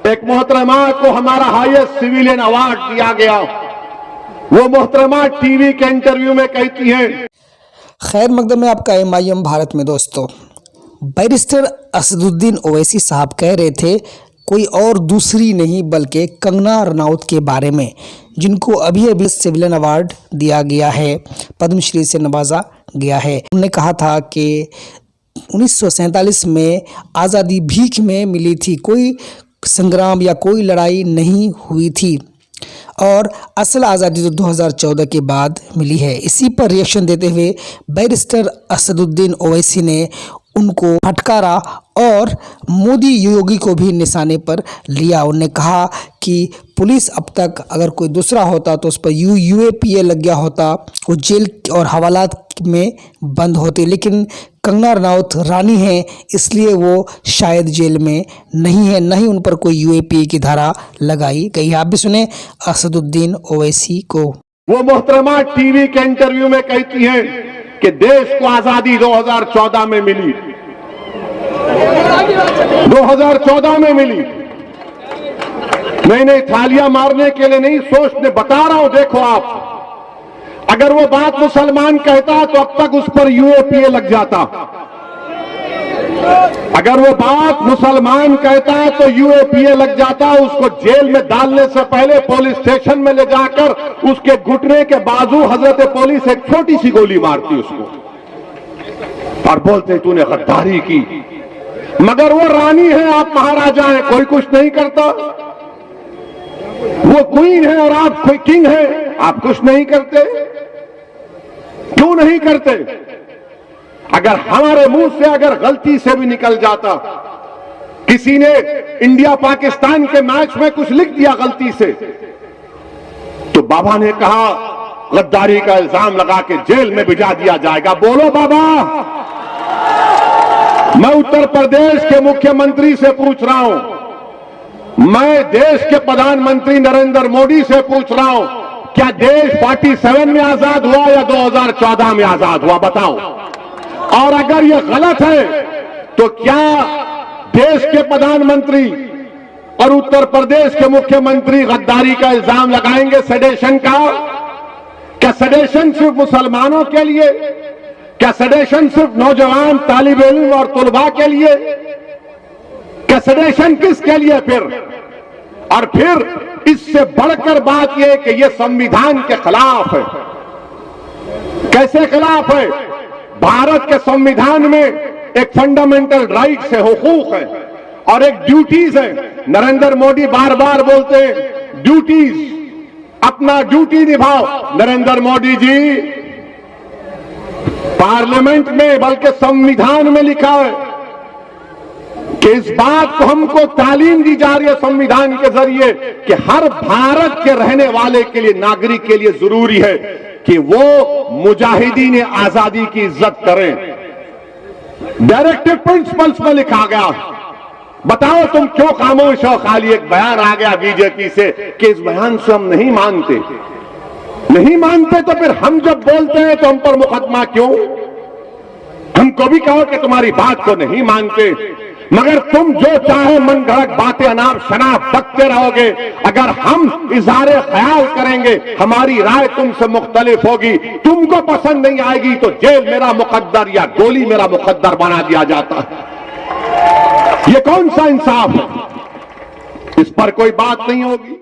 एक मोहतरमा को हमारा हाईएस्ट सिविलियन अवार्ड दिया गया। वो मोहतरमा टीवी के इंटरव्यू में कहती हैं। खैर मकदम में आपका MIM भारत में दोस्तों, बैरिस्टर असदुद्दीन ओवैसी साहब कह रहे थे कोई और दूसरी नहीं बल्कि कंगना रनौत के बारे में, जिनको अभी अभी सिविलियन अवार्ड दिया गया है, पद्मश्री से नवाजा गया है। उन्होंने कहा था कि 1947 में आज़ादी भीख में मिली थी, कोई संग्राम या कोई लड़ाई नहीं हुई थी और असल आज़ादी तो 2014 के बाद मिली है। इसी पर रिएक्शन देते हुए बैरिस्टर असदुद्दीन ओवैसी ने उनको फटकारा और मोदी योगी को भी निशाने पर लिया। उन्होंने कहा कि पुलिस अब तक अगर कोई दूसरा होता तो उस पर UAPA लग गया होता, वो जेल और हवालात में बंद होते, लेकिन कंगना रनौत रानी हैं इसलिए वो शायद जेल में नहीं है, नहीं उन पर कोई UAPA की धारा लगाई गई है। आप भी सुने असदुद्दीन ओवैसी को। वो मोहतरमा टीवी के इंटरव्यू में कहती हैं कि देश को आजादी 2014 में मिली, 2014 में मिली। नहीं थालियां मारने के लिए नहीं, सोचने बता रहा हूं। देखो आप, अगर वो बात मुसलमान कहता तो अब तक उस पर UAPA लग जाता। अगर वो बात मुसलमान कहता तो UAPA लग जाता। उसको जेल में डालने से पहले पुलिस स्टेशन में ले जाकर उसके घुटने के बाजू हजरत पुलिस एक छोटी सी गोली मारती उसको और बोलते तूने गद्दारी की। मगर वो रानी है, आप महाराजा हैं, कोई कुछ नहीं करता। वो क्वीन है और आप कोई किंग है, आप कुछ नहीं करते। क्यों नहीं करते? अगर हमारे मुंह से अगर गलती से भी निकल जाता, किसी ने इंडिया पाकिस्तान के मैच में कुछ लिख दिया गलती से, तो बाबा ने कहा गद्दारी का इल्जाम लगा के जेल में भिजा दिया जाएगा। बोलो बाबा। मैं उत्तर प्रदेश के मुख्यमंत्री से पूछ रहा हूं, मैं देश के प्रधानमंत्री नरेंद्र मोदी से पूछ रहा हूं, क्या देश 47 में आजाद हुआ या 2014 में आजाद हुआ? बताओ। और अगर यह गलत है तो क्या देश के प्रधानमंत्री और उत्तर प्रदेश के मुख्यमंत्री गद्दारी का इल्जाम लगाएंगे सेडेशन का? क्या सेडेशन सिर्फ मुसलमानों के लिए? क्या सेडेशन सिर्फ नौजवान तालिब इल्म और तुलबा के लिए? क्या सेडेशन किसके लिए फिर? और फिर इससे बढ़कर बात यह कि यह संविधान के खिलाफ है। कैसे खिलाफ है? भारत के संविधान में एक फंडामेंटल राइट्स है, हुकूक है और एक ड्यूटीज है। नरेंद्र मोदी बार बार बोलते हैं ड्यूटीज, अपना ड्यूटी निभाओ। नरेंद्र मोदी जी, पार्लियामेंट में बल्कि संविधान में लिखा है कि इस बात को हमको तालीम दी जा रही है संविधान के जरिए कि हर भारत के रहने वाले के लिए, नागरिक के लिए जरूरी है कि वो मुजाहिदीन आजादी की इज्जत करें। डायरेक्टिव प्रिंसिपल्स में लिखा गया। बताओ तुम क्यों खामोश हो? खाली एक बयान आ गया बीजेपी से कि इस बयान से हम नहीं मानते। नहीं मानते तो फिर हम जब बोलते हैं तो हम पर मुकदमा क्यों? हमको भी कहो कि तुम्हारी बात को नहीं मानते, मगर तुम जो चाहे मन गढ़ंत बातें अनाप शनाप बकते रहोगे। अगर हम इज़हारे ख्याल करेंगे, हमारी राय तुमसे मुख्तलिफ होगी, तुमको पसंद नहीं आएगी तो जेल मेरा मुकद्दर या गोली मेरा मुकद्दर बना दिया जाता है। ये कौन सा इंसाफ है? इस पर कोई बात नहीं होगी।